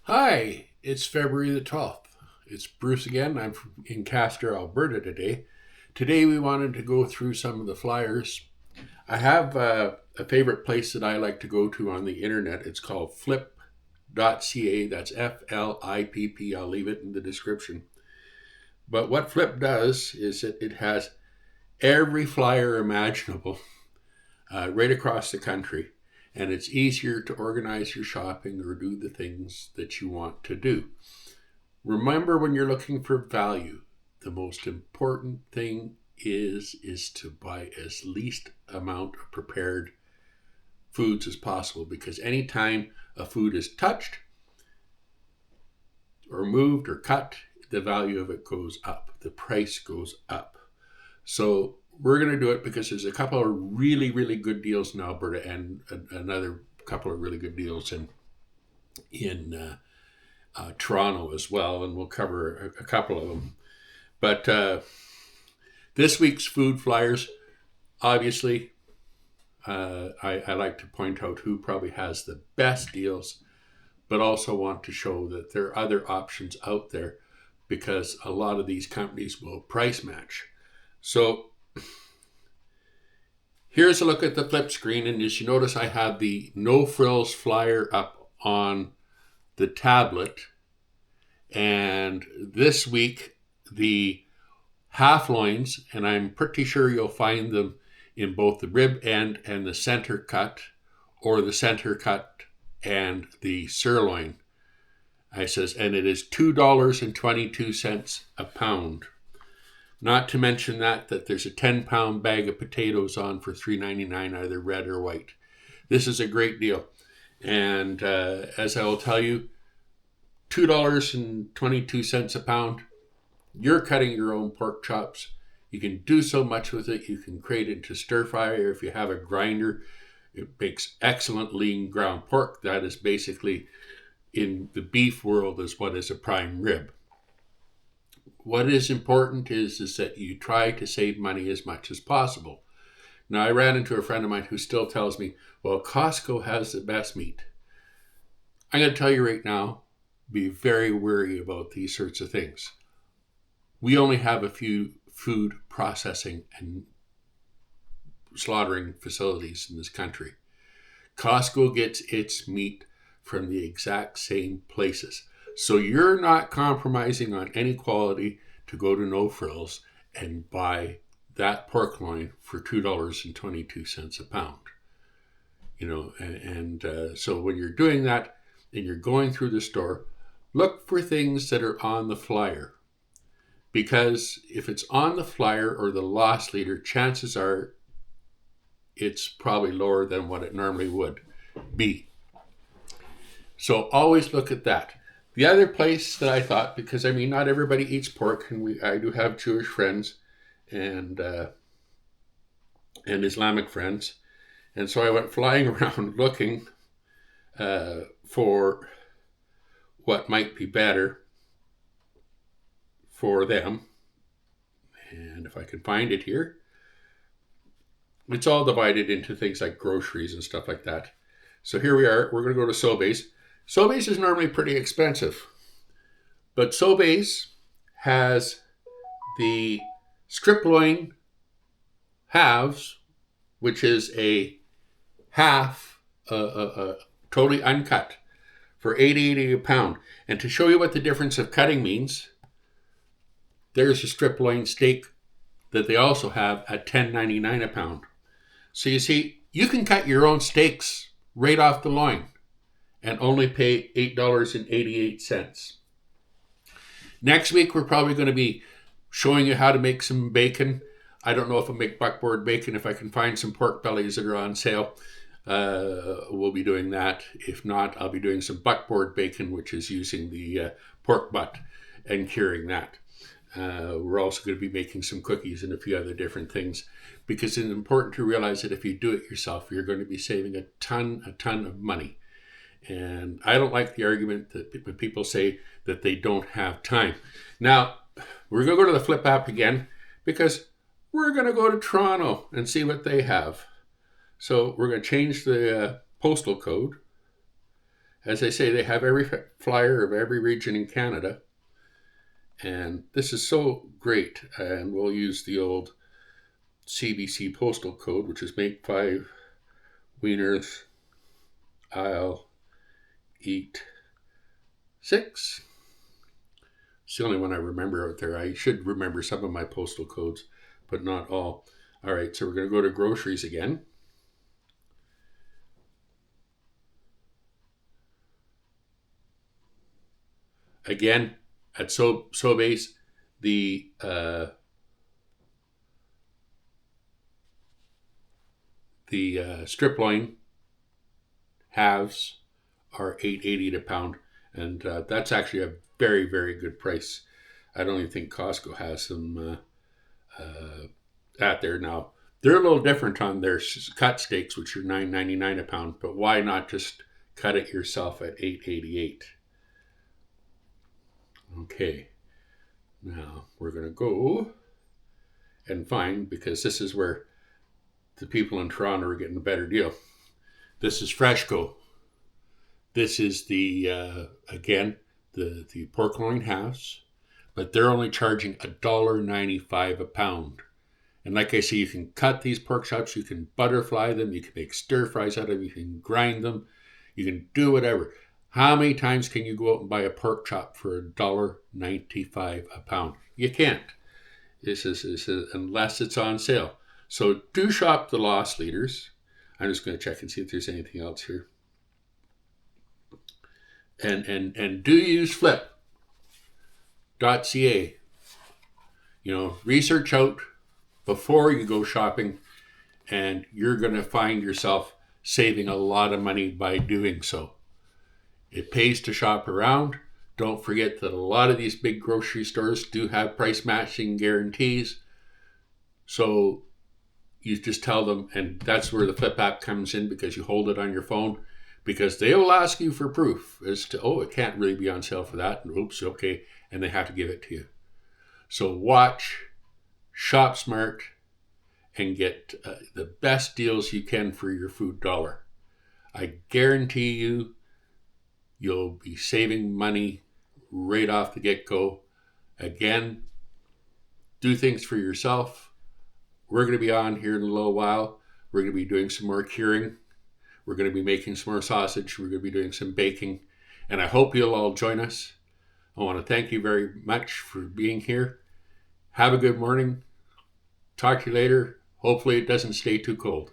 Hi, it's February the 12th. It's Bruce again. In Castor, Alberta today. Today we wanted to go through some of the flyers. I have a favorite place that I like to go to on the internet. It's called flip.ca. That's FLIPP. I'll leave it in the description. But what Flip does is it has every flyer imaginable right across the country. And it's easier to organize your shopping or do the things that you want to do. Remember, when you're looking for value, the most important thing is to buy as least amount of prepared foods as possible, because anytime a food is touched or moved or cut, the value of it goes up, the price goes up. So we're going to do it because there's a couple of really good deals in Alberta, and another couple of really good deals in Toronto as well, and we'll cover a couple of them. But this week's food flyers, obviously, I like to point out who probably has the best deals, but also want to show that there are other options out there, because a lot of these companies will price match. So here's a look at the flip screen, and as you notice, I have the No Frills flyer up on the tablet. And this week, the half loins, and I'm pretty sure you'll find them in both the rib end and the center cut, or the center cut and the sirloin. I says, and it is $2.22 a pound. Not to mention that there's a 10-pound bag of potatoes on for $3.99, either red or white. This is a great deal. And as I will tell you, $2.22 a pound. You're cutting your own pork chops. You can do so much with it. You can create it into stir fry, or if you have a grinder, it makes excellent lean ground pork. That is basically, in the beef world, is what is a prime rib. What is important is that you try to save money as much as possible. Now, I ran into a friend of mine who still tells me, well, Costco has the best meat. I'm going to tell you right now, be very wary about these sorts of things. We only have a few food processing and slaughtering facilities in this country. Costco gets its meat from the exact same places. So you're not compromising on any quality to go to No Frills and buy that pork loin for $2.22 a pound. So when you're doing that and you're going through the store, look for things that are on the flyer. Because if it's on the flyer or the loss leader, chances are it's probably lower than what it normally would be. So always look at that. The other place that I thought, because not everybody eats pork, and I do have Jewish friends and Islamic friends, and so I went flying around looking for what might be better for them. And if I can find it here, it's all divided into things like groceries and stuff like that. So here we are. We're going to go to Sobeys. Sobeys is normally pretty expensive, but Sobeys has the strip loin halves, which is a half, totally uncut, for $8.80 a pound. And to show you what the difference of cutting means, there's a strip loin steak that they also have at $10.99 a pound. So you see, you can cut your own steaks right off the loin and only pay $8.88. Next week, we're probably going to be showing you how to make some bacon. I don't know if I'll make buckboard bacon. If I can find some pork bellies that are on sale, we'll be doing that. If not, I'll be doing some buckboard bacon, which is using the pork butt and curing that. We're also going to be making some cookies and a few other different things, because it's important to realize that if you do it yourself, you're going to be saving a ton of money. And I don't like the argument that when people say that they don't have time. Now, we're going to go to the Flip app again, because we're going to go to Toronto and see what they have. So we're going to change the postal code, As I say, they have every flyer of every region in Canada. And this is so great. And we'll use the old CBC postal code, which is make 5 wieners, I'll eat 6. It's the only one I remember out there. I should remember some of my postal codes, but not all. All right, so we're going to go to groceries again. Again, at Sobeys, the strip loin halves are $8.80 a pound, and that's actually a very, very good price. I don't even think Costco has them at there now. They're a little different on their cut steaks, which are $9.99 a pound, but why not just cut it yourself at $8.88? Okay, now we're going to go and find, because this is where the people in Toronto are getting a better deal. This is Freshco. This is the, again, the pork loin halves, but they're only charging $1.95 a pound. And like I say, you can cut these pork chops, you can butterfly them, you can make stir fries out of them, you can grind them, you can do whatever. How many times can you go out and buy a pork chop for $1.95 a pound? You can't. This is unless it's on sale. So do shop the Loss Leaders. I'm just going to check and see if there's anything else here. And do use flip.ca. Research out before you go shopping, and you're going to find yourself saving a lot of money by doing so. It pays to shop around. Don't forget that a lot of these big grocery stores do have price matching guarantees. So you just tell them, and that's where the Flip app comes in, because you hold it on your phone, because they will ask you for proof as to, it can't really be on sale for that. And oops, okay. And they have to give it to you. So watch, shop smart, and get the best deals you can for your food dollar. I guarantee you'll be saving money right off the get-go. Again, do things for yourself. We're going to be on here in a little while. We're going to be doing some more curing. We're going to be making some more sausage. We're going to be doing some baking. And I hope you'll all join us. I want to thank you very much for being here. Have a good morning. Talk to you later. Hopefully it doesn't stay too cold.